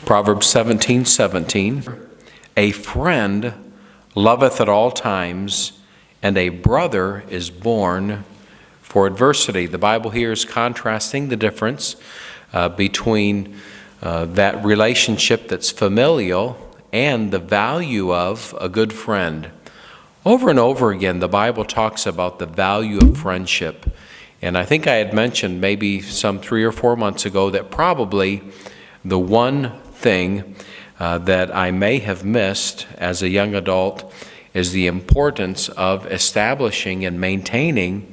Proverbs 17:17. A friend loveth at all times, and a brother is born for adversity. The Bible here is contrasting the difference between that relationship that's familial and the value of a good friend. Over and over again, the Bible talks about the value of friendship. And I think I had mentioned maybe some 3 or 4 months ago that probably the one thing that I may have missed as a young adult is the importance of establishing and maintaining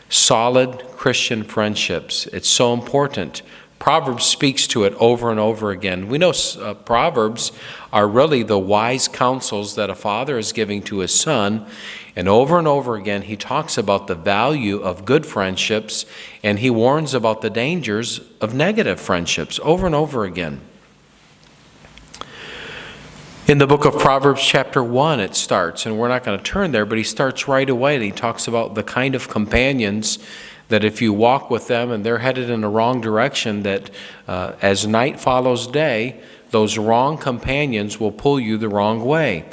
solid Christian friendships. It's so important. Proverbs speaks to it over and over again. We know Proverbs are really the wise counsels that a father is giving to his son. And over again, he talks about the value of good friendships, and he warns about the dangers of negative friendships over and over again. In the book of Proverbs chapter 1 it starts, and we're not going to turn there, but he starts right away, and he talks about the kind of companions that if you walk with them and they're headed in the wrong direction, that as night follows day, those wrong companions will pull you the wrong way.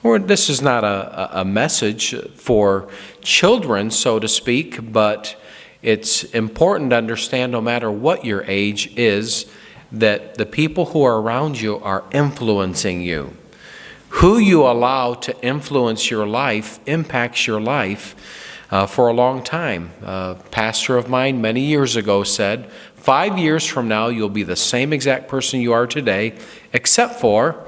This is not a message for children, so to speak, but it's important to understand no matter what your age is, that the people who are around you are influencing you. Who you allow to influence your life impacts your life for a long time. A pastor of mine many years ago said, 5 years from now you'll be the same exact person you are today, except for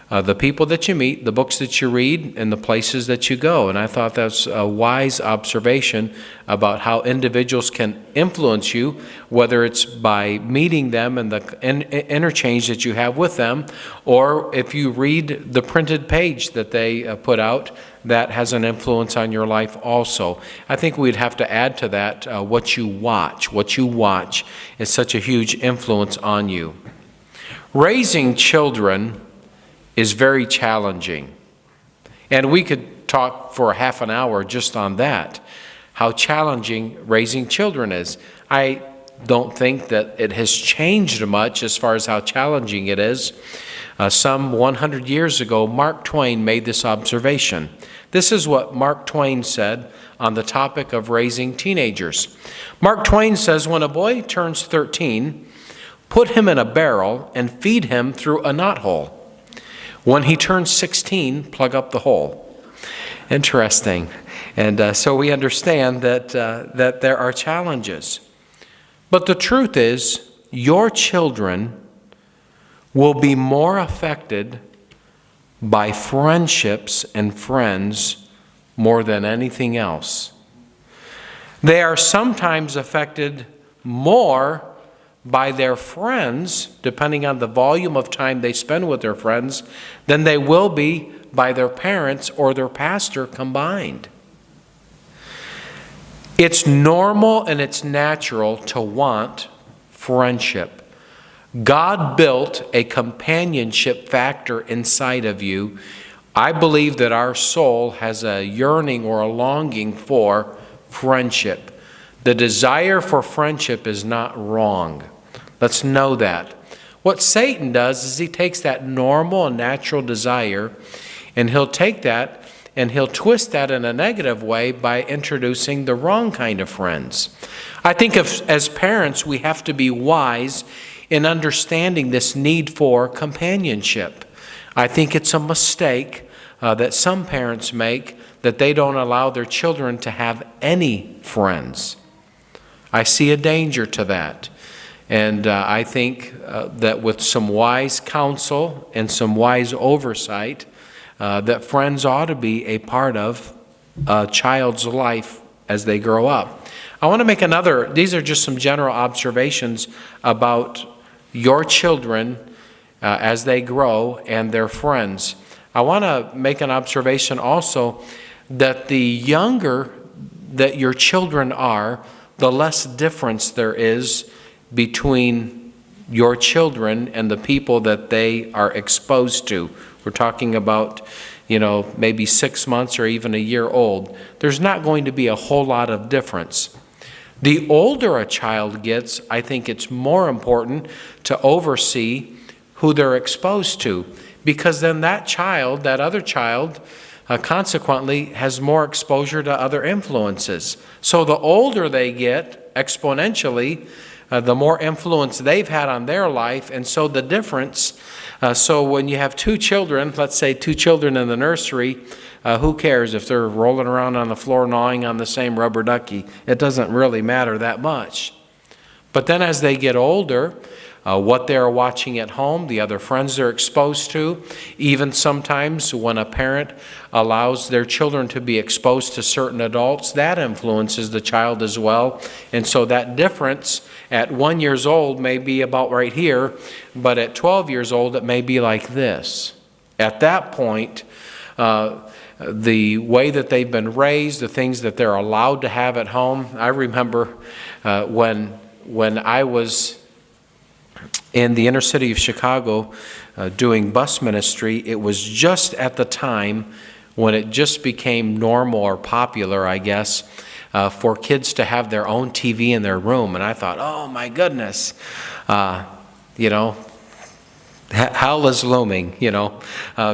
the people that you meet, the books that you read, and the places that you go. And I thought that's a wise observation about how individuals can influence you, whether it's by meeting them and the interchange that you have with them, or if you read the printed page that they put out, that has an influence on your life also. I think we'd have to add to that what you watch. What you watch is such a huge influence on you. Raising children is very challenging. And we could talk for half an hour just on that, how challenging raising children is. I don't think that it has changed much as far as how challenging it is. Some 100 years ago, Mark Twain made this observation. This is what Mark Twain said on the topic of raising teenagers. Mark Twain says, when a boy turns 13, put him in a barrel and feed him through a knothole. When he turns 16, plug up the hole. Interesting. And so we understand that there are challenges. But the truth is, your children will be more affected by friendships and friends more than anything else. They are sometimes affected more by their friends, depending on the volume of time they spend with their friends, than they will be by their parents or their pastor combined. It's normal and it's natural to want friendship. God built a companionship factor inside of you. I believe that our soul has a yearning or a longing for friendship. The desire for friendship is not wrong. Let's know that. What Satan does is he takes that normal and natural desire, and he'll take that and he'll twist that in a negative way by introducing the wrong kind of friends. I think as parents, we have to be wise in understanding this need for companionship. I think it's a mistake that some parents make, that they don't allow their children to have any friends. I see a danger to that. And I think that with some wise counsel and some wise oversight, that friends ought to be a part of a child's life as they grow up. I want to make these are just some general observations about your children as they grow and their friends. I want to make an observation also that the younger that your children are, the less difference there is between your children and the people that they are exposed to. We're talking about, maybe 6 months or even a year old. There's not going to be a whole lot of difference. The older a child gets, I think it's more important to oversee who they're exposed to, because then that other child, consequently has more exposure to other influences. So the older they get, exponentially, the more influence they've had on their life, and so the difference. So when you have two children, let's say two children in the nursery, who cares if they're rolling around on the floor gnawing on the same rubber ducky? It doesn't really matter that much. But then as they get older, what they're watching at home, the other friends they're exposed to, even sometimes when a parent allows their children to be exposed to certain adults, that influences the child as well. And so that difference at 1 year old may be about right here, but at 12 years old it may be like this. At that point, the way that they've been raised, the things that they're allowed to have at home. I remember when I was in the inner city of Chicago doing bus ministry, it was just at the time when it just became normal or popular, I guess, for kids to have their own TV in their room. And I thought, oh my goodness, hell is looming,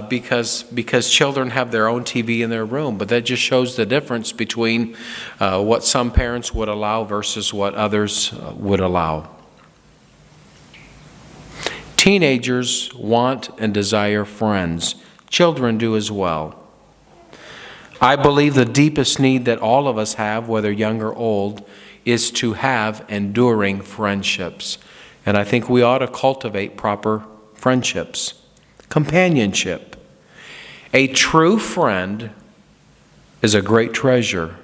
because children have their own TV in their room. But that just shows the difference between what some parents would allow versus what others would allow. Teenagers want and desire friends. Children do as well. I believe the deepest need that all of us have, whether young or old, is to have enduring friendships. And I think we ought to cultivate proper friendships. Companionship. A true friend is a great treasure,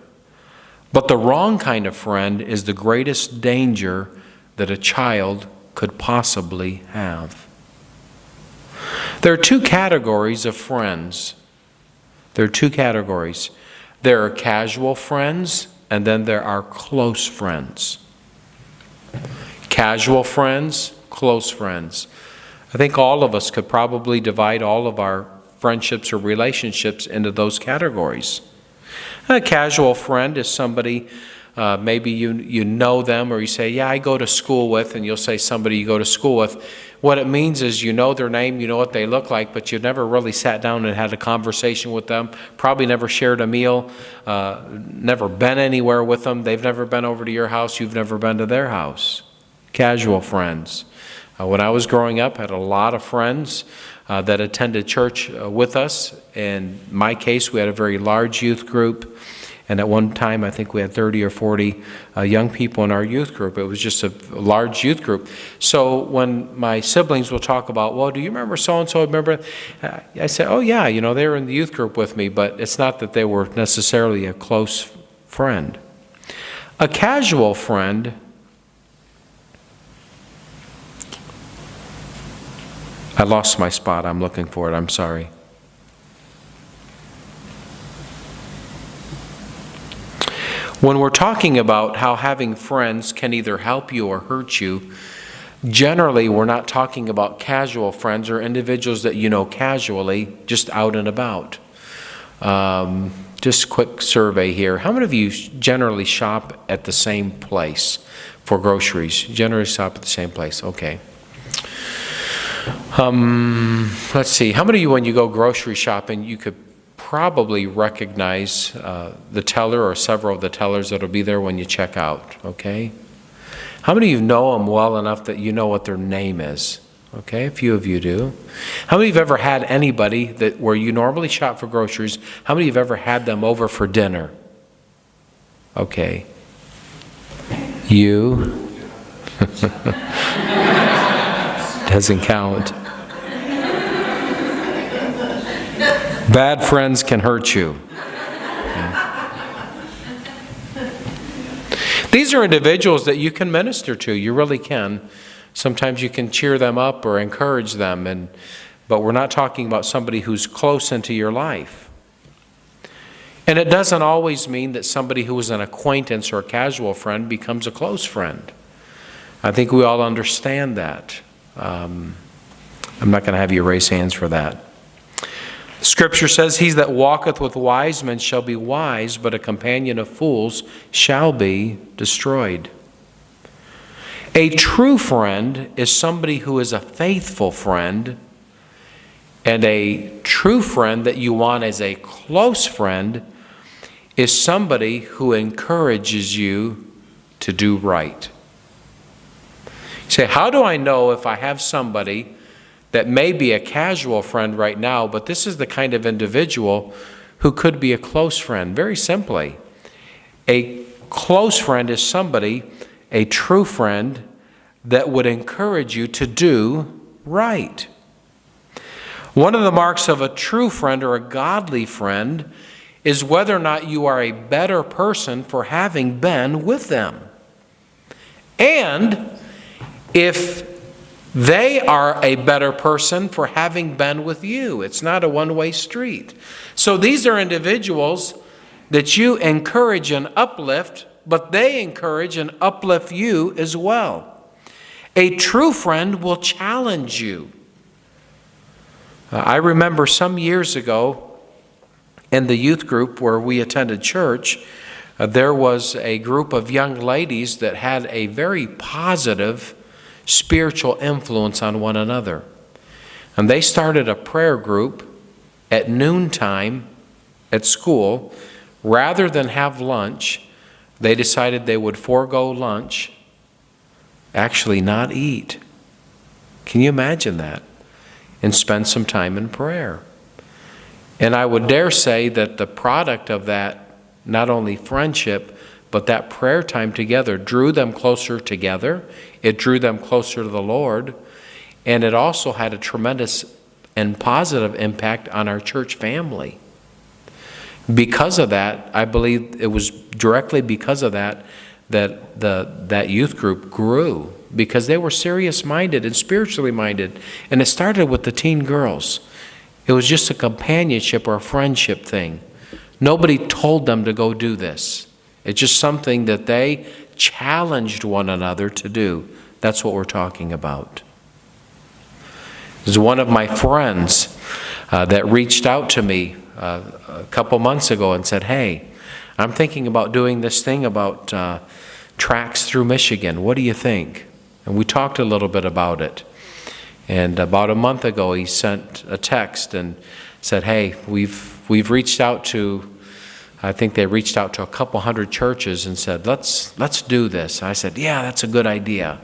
but the wrong kind of friend is the greatest danger that a child could possibly have. There are two categories of friends. There are two categories. There are casual friends, and then there are close friends. Casual friends, close friends. I think all of us could probably divide all of our friendships or relationships into those categories. A casual friend is somebody, maybe you know them, or you say, yeah, I go to school with, and you'll say somebody you go to school with. What it means is you know their name, you know what they look like, but you've never really sat down and had a conversation with them, probably never shared a meal, never been anywhere with them. They've never been over to your house, you've never been to their house. Casual friends. When I was growing up, I had a lot of friends that attended church with us. In my case, we had a very large youth group. And at one time, I think we had 30 or 40 young people in our youth group. It was just a large youth group. So when my siblings will talk about, well, do you remember so-and-so? Remember? I say, oh yeah, they were in the youth group with me, but it's not that they were necessarily a close friend. A casual friend, I lost my spot. I'm looking for it. I'm sorry. When we're talking about how having friends can either help you or hurt you, generally we're not talking about casual friends or individuals that you know casually, just out and about. Just quick survey here. How many of you generally shop at the same place for groceries? Generally shop at the same place. Okay. Let's see. How many of you, when you go grocery shopping, you could probably recognize the teller or several of the tellers that will be there when you check out, okay? How many of you know them well enough that you know what their name is? Okay, a few of you do. How many of you have ever had anybody that where you normally shop for groceries, how many of you have ever had them over for dinner? Okay. You? Doesn't count. Bad friends can hurt you. These are individuals that you can minister to. You really can. Sometimes you can cheer them up or encourage them, but we're not talking about somebody who's close into your life. And it doesn't always mean that somebody who is an acquaintance or a casual friend becomes a close friend. I think we all understand that. I'm not going to have you raise hands for that. Scripture says, he that walketh with wise men shall be wise, but a companion of fools shall be destroyed. A true friend is somebody who is a faithful friend, and a true friend that you want as a close friend is somebody who encourages you to do right. You say, how do I know if I have somebody that may be a casual friend right now, but this is the kind of individual who could be a close friend? Very simply, a close friend is somebody, a true friend, that would encourage you to do right. One of the marks of a true friend or a godly friend is whether or not you are a better person for having been with them. And if they are a better person for having been with you. It's not a one-way street. So these are individuals that you encourage and uplift, but they encourage and uplift you as well. A true friend will challenge you. I remember some years ago in the youth group where we attended church, there was a group of young ladies that had a very positive spiritual influence on one another. And they started a prayer group at noontime at school. Rather than have lunch, they decided they would forego lunch, actually not eat. Can you imagine that? And spend some time in prayer. And I would dare say that the product of that, not only friendship, but that prayer time together drew them closer together. It drew them closer to the Lord. And it also had a tremendous and positive impact on our church family. Because of that, I believe it was directly because of that that youth group grew, because they were serious-minded and spiritually minded. And it started with the teen girls. It was just a companionship or a friendship thing. Nobody told them to go do this. It's just something that they challenged one another to do. That's what we're talking about. There's one of my friends that reached out to me a couple months ago and said, hey, I'm thinking about doing this thing about tracks through Michigan. What do you think? And we talked a little bit about it. And about a month ago, he sent a text and said, hey, we've reached out to, I think they reached out to a couple hundred churches and said, let's do this. I said, yeah, that's a good idea.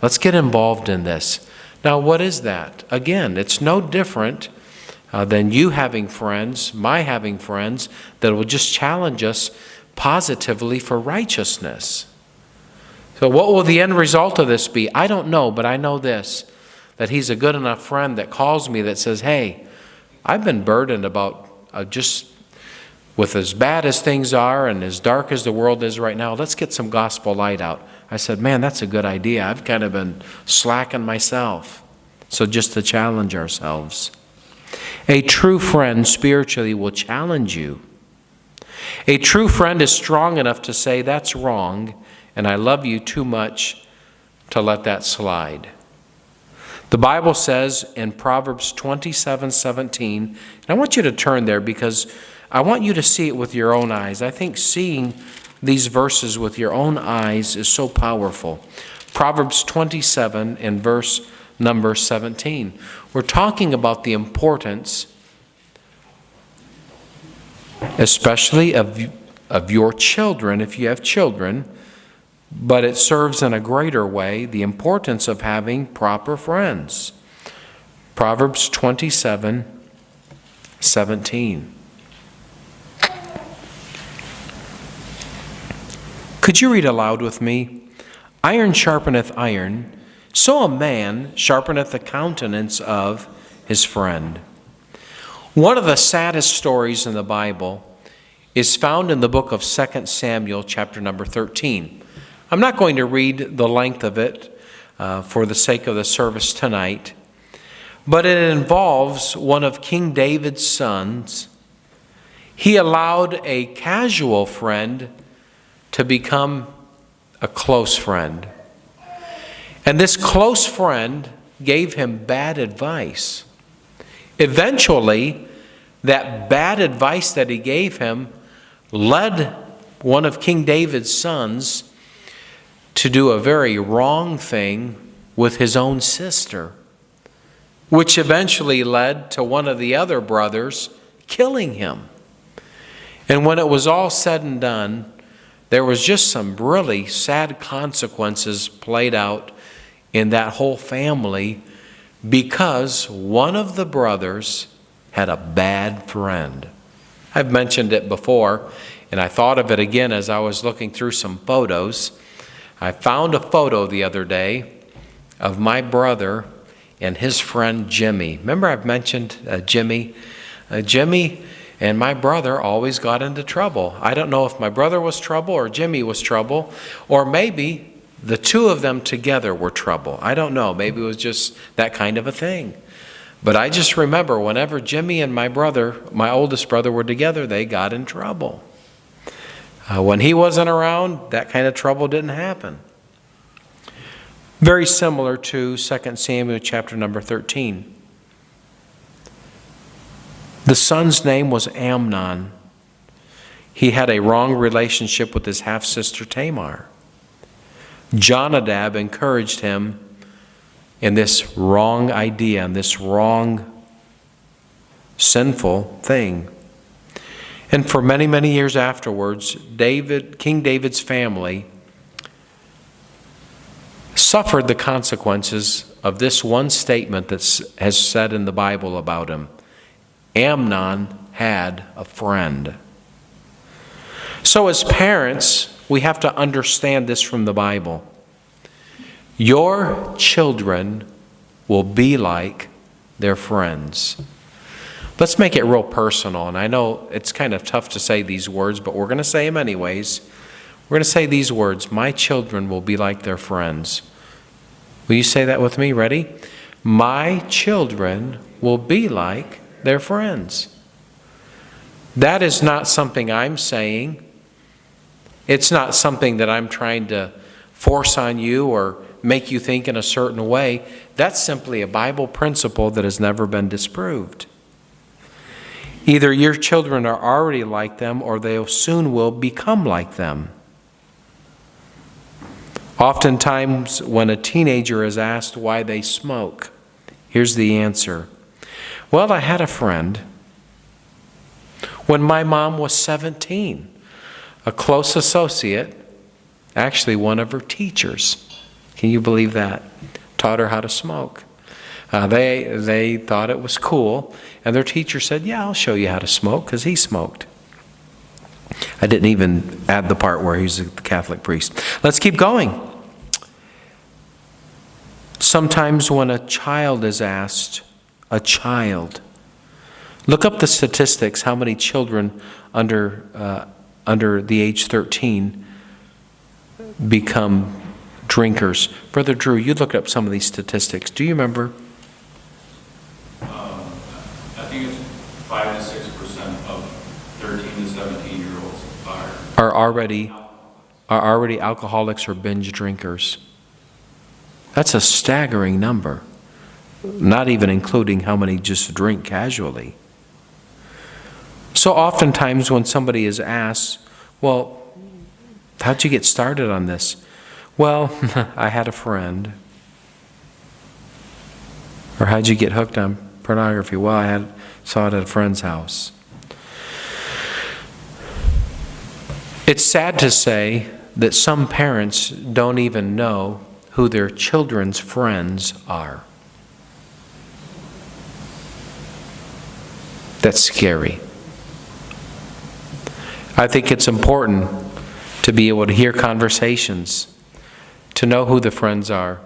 Let's get involved in this. Now, what is that? Again, it's no different than you having friends, my having friends, that will just challenge us positively for righteousness. So what will the end result of this be? I don't know, but I know this, that he's a good enough friend that calls me that says, hey, I've been burdened about just with as bad as things are and as dark as the world is right now, let's get some gospel light out. I said, man, that's a good idea. I've kind of been slacking myself. So just to challenge ourselves. A true friend spiritually will challenge you. A true friend is strong enough to say, that's wrong, and I love you too much to let that slide. The Bible says in Proverbs 27:17, and I want you to turn there because I want you to see it with your own eyes. I think seeing these verses with your own eyes is so powerful. Proverbs 27 and verse number 17. We're talking about the importance, especially of your children, if you have children, but it serves in a greater way the importance of having proper friends. Proverbs 27:17. Could you read aloud with me? Iron sharpeneth iron, so a man sharpeneth the countenance of his friend. One of the saddest stories in the Bible is found in the book of 2 Samuel, chapter number 13. I'm not going to read the length of it for the sake of the service tonight, but it involves one of King David's sons. He allowed a casual friend to become a close friend. And this close friend gave him bad advice. Eventually, that bad advice that he gave him led one of King David's sons to do a very wrong thing with his own sister, which eventually led to one of the other brothers killing him. And when it was all said and done, there was just some really sad consequences played out in that whole family because one of the brothers had a bad friend. I've mentioned it before, and I thought of it again as I was looking through some photos. I found a photo the other day of my brother and his friend Jimmy. Remember I've mentioned Jimmy? Jimmy and my brother always got into trouble. I don't know if my brother was trouble or Jimmy was trouble, or maybe the two of them together were trouble. I don't know. Maybe it was just that kind of a thing. But I just remember whenever Jimmy and my brother, my oldest brother, were together, they got in trouble. When he wasn't around, that kind of trouble didn't happen. Very similar to 2 Samuel chapter number 13. The son's name was Amnon. He had a wrong relationship with his half-sister Tamar. Jonadab encouraged him in this wrong idea, in this wrong, sinful thing. And for many, many years afterwards, King David's family suffered the consequences of this one statement that has said in the Bible about him. Amnon had a friend. So as parents, we have to understand this from the Bible. Your children will be like their friends. Let's make it real personal. And I know it's kind of tough to say these words, but we're going to say them anyways. We're going to say these words. My children will be like their friends. Will you say that with me? Ready? My children will be like their friends. That is not something I'm saying. It's not something that I'm trying to force on you or make you think in a certain way. That's simply a Bible principle that has never been disproved. Either your children are already like them or they soon will become like them. Oftentimes, when a teenager is asked why they smoke, here's the answer. Well, I had a friend when my mom was 17, a close associate, actually one of her teachers. Can you believe that? Taught her how to smoke. They thought it was cool, and their teacher said, yeah, I'll show you how to smoke, because he smoked. I didn't even add the part where he's a Catholic priest. Let's keep going. Sometimes when a child is asked, look up the statistics, how many children under the age 13 become drinkers. Brother Drew, you looked up some of these statistics. Do you remember? I think it's 5 to 6% of 13 to 17-year-olds are already alcoholics or binge drinkers. That's a staggering number, not even including how many just drink casually. So oftentimes when somebody is asked, well, how'd you get started on this? Well, I had a friend. Or how'd you get hooked on pornography? Well, I saw it at a friend's house. It's sad to say that some parents don't even know who their children's friends are. That's scary. I think it's important to be able to hear conversations, to know who the friends are.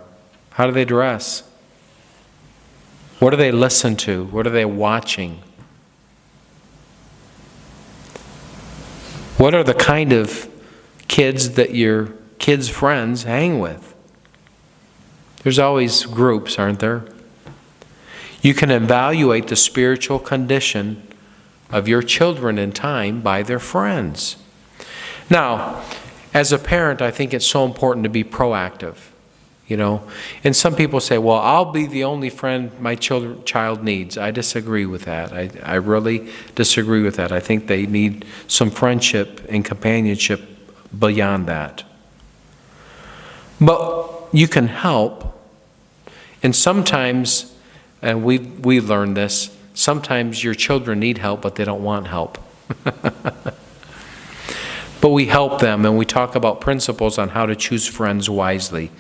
How do they dress? What do they listen to? What are they watching? What are the kind of kids that your kids' friends hang with? There's always groups, aren't there? You can evaluate the spiritual condition of your children in time by their friends. Now, as a parent, I think it's so important to be proactive, you know. And some people say, well, I'll be the only friend my child needs. I disagree with that. I really disagree with that. I think they need some friendship and companionship beyond that. But you can help. And sometimes, and we learned this, sometimes your children need help, but they don't want help. But we help them, and we talk about principles on how to choose friends wisely.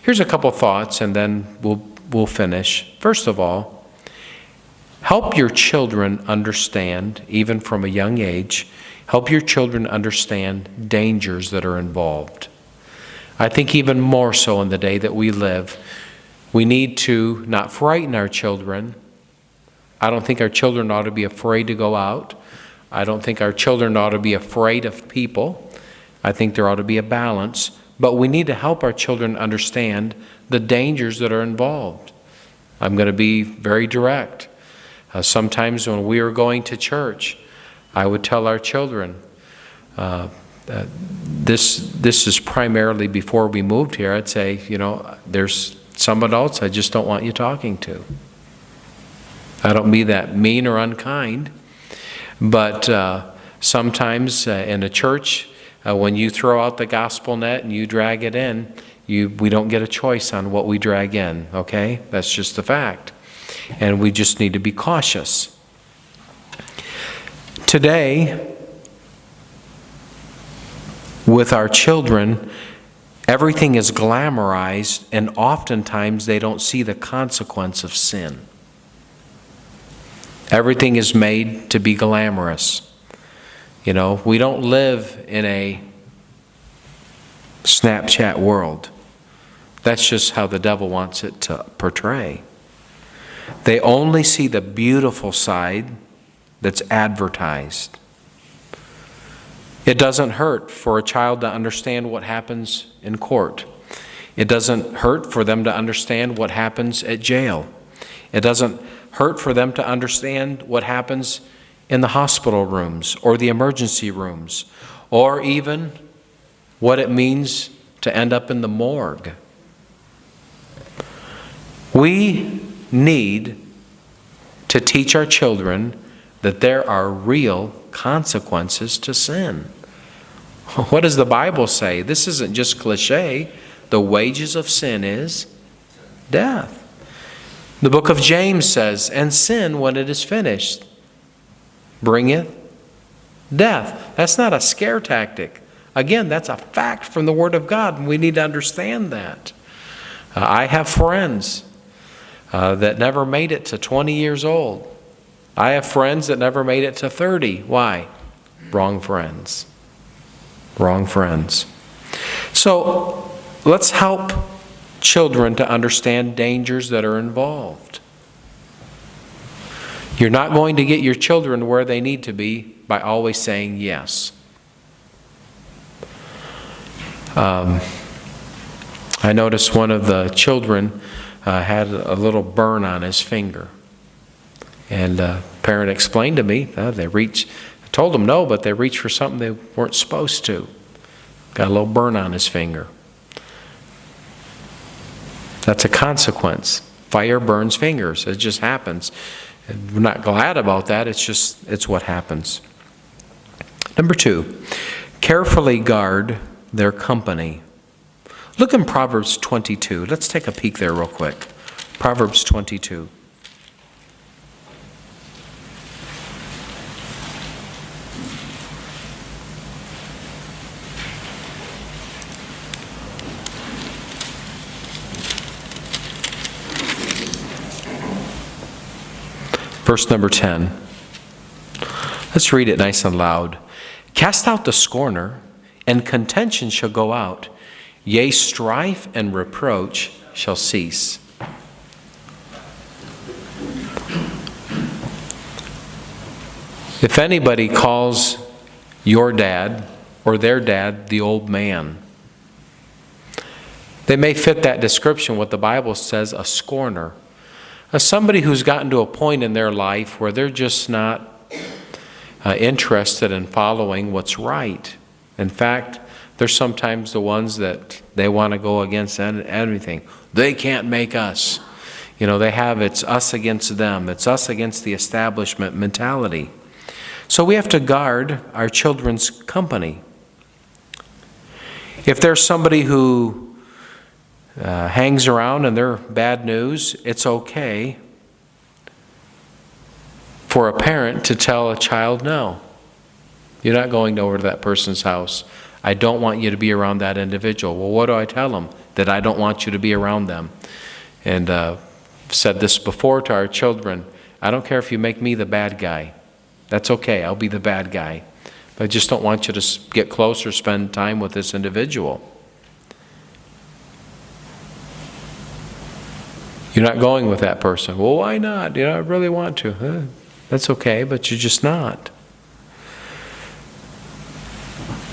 Here's a couple thoughts, and then we'll finish. First of all, help your children understand, even from a young age, help your children understand dangers that are involved. I think even more so in the day that we live, we need to not frighten our children. I don't think our children ought to be afraid to go out. I don't think our children ought to be afraid of people. I think there ought to be a balance. But we need to help our children understand the dangers that are involved. I'm going to be very direct. Sometimes when we were going to church, I would tell our children, this is primarily before we moved here, I'd say, there's some adults I just don't want you talking to. I don't mean that mean or unkind. But sometimes in a church, when you throw out the gospel net and you drag it in, we don't get a choice on what we drag in, okay? That's just the fact. And we just need to be cautious. Today, with our children, everything is glamorized, and oftentimes they don't see the consequence of sin. Everything is made to be glamorous. We don't live in a Snapchat world. That's just how the devil wants it to portray. They only see the beautiful side that's advertised. It doesn't hurt for a child to understand what happens in court. It doesn't hurt for them to understand what happens at jail. It doesn't hurt for them to understand what happens in the hospital rooms or the emergency rooms, or even what it means to end up in the morgue. We need to teach our children that there are real consequences to sin. What does the Bible say? This isn't just cliche. The wages of sin is death. The book of James says, and sin, when it is finished, bringeth death. That's not a scare tactic. Again, that's a fact from the Word of God, and we need to understand that. I have friends that never made it to 20 years old. I have friends that never made it to 30. Why? Wrong friends. Wrong friends. So let's help children to understand dangers that are involved. You're not going to get your children where they need to be by always saying yes. I noticed one of the children had a little burn on his finger. And a parent explained to me, I told them no, but they reached for something they weren't supposed to. Got a little burn on his finger. That's a consequence. Fire burns fingers. It just happens. And we're not glad about that. It's what happens. Number 2, carefully guard their company. Look in Proverbs 22. Let's take a peek there real quick. Proverbs 22. Verse number 10. Let's read it nice and loud. Cast out the scorner, and contention shall go out. Yea, strife and reproach shall cease. If anybody calls your dad or their dad the old man, they may fit that description, what the Bible says, a scorner. As somebody who's gotten to a point in their life where they're just not interested in following what's right. In fact, they're sometimes the ones that they want to go against anything. They can't make us. They have it's us against them. It's us against the establishment mentality. So we have to guard our children's company. If there's somebody who hangs around and they're bad news, it's okay for a parent to tell a child, no, you're not going over to that person's house. I don't want you to be around that individual. Well, what do I tell them? That I don't want you to be around them. And said this before to our children. I don't care if you make me the bad guy. That's okay. I'll be the bad guy. But I just don't want you to get close or spend time with this individual. You're not going with that person. Well, why not? I really want to. That's okay, but you're just not.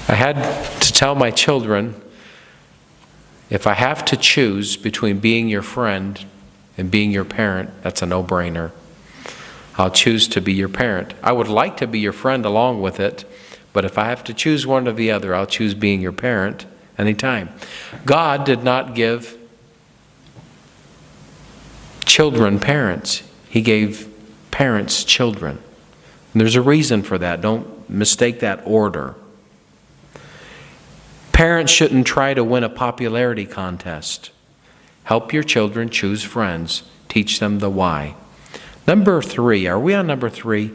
I had to tell my children, if I have to choose between being your friend and being your parent, that's a no-brainer. I'll choose to be your parent. I would like to be your friend along with it, but if I have to choose one or the other, I'll choose being your parent anytime. God did not give children parents. He gave parents children. And there's a reason for that. Don't mistake that order. Parents shouldn't try to win a popularity contest. Help your children choose friends. Teach them the why. Number 3. Are we on number 3?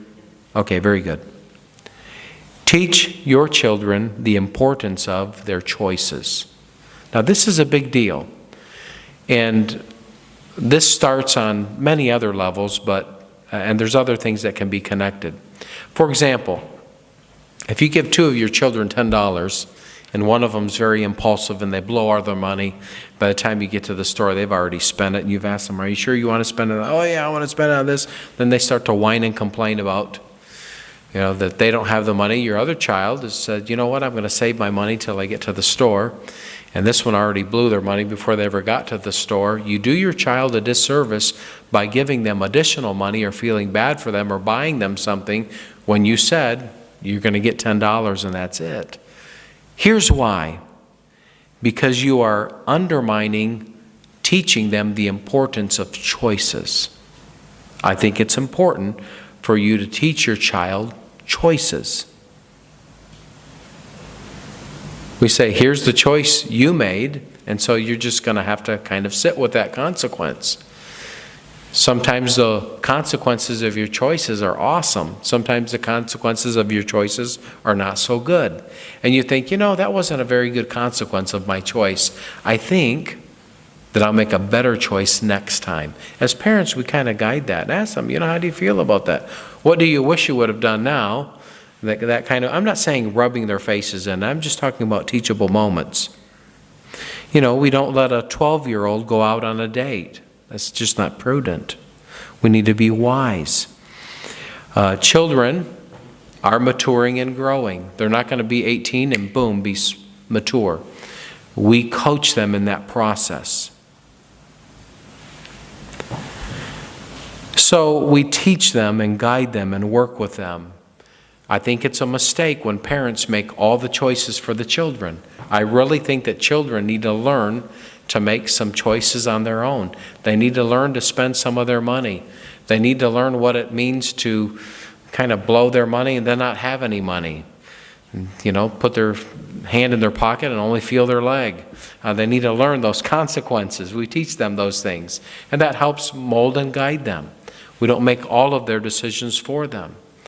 Okay, very good. Teach your children the importance of their choices. Now, this is a big deal. And this starts on many other levels, and there's other things that can be connected. For example, if you give 2 of your children $10, and one of them's very impulsive and they blow all their money, by the time you get to the store, they've already spent it, and you've asked them, are you sure you want to spend it? Oh yeah, I want to spend it on this. Then they start to whine and complain about, that they don't have the money. Your other child has said, you know what, I'm going to save my money till I get to the store. And this one already blew their money before they ever got to the store. You do your child a disservice by giving them additional money or feeling bad for them or buying them something when you said you're going to get $10 and that's it. Here's why. Because you are undermining teaching them the importance of choices. I think it's important for you to teach your child choices. We say, here's the choice you made, and so you're just going to have to kind of sit with that consequence. Sometimes the consequences of your choices are awesome. Sometimes the consequences of your choices are not so good. And you think, that wasn't a very good consequence of my choice. I think that I'll make a better choice next time. As parents, we kind of guide that and ask them, how do you feel about that? What do you wish you would have done now? That kind of, I'm not saying rubbing their faces in. I'm just talking about teachable moments. We don't let a 12-year-old go out on a date. That's just not prudent. We need to be wise. Children are maturing and growing. They're not going to be 18 and boom, be mature. We coach them in that process. So we teach them and guide them and work with them. I think it's a mistake when parents make all the choices for the children. I really think that children need to learn to make some choices on their own. They need to learn to spend some of their money. They need to learn what it means to kind of blow their money and then not have any money. Put their hand in their pocket and only feel their leg. They need to learn those consequences. We teach them those things. And that helps mold and guide them. We don't make all of their decisions for them.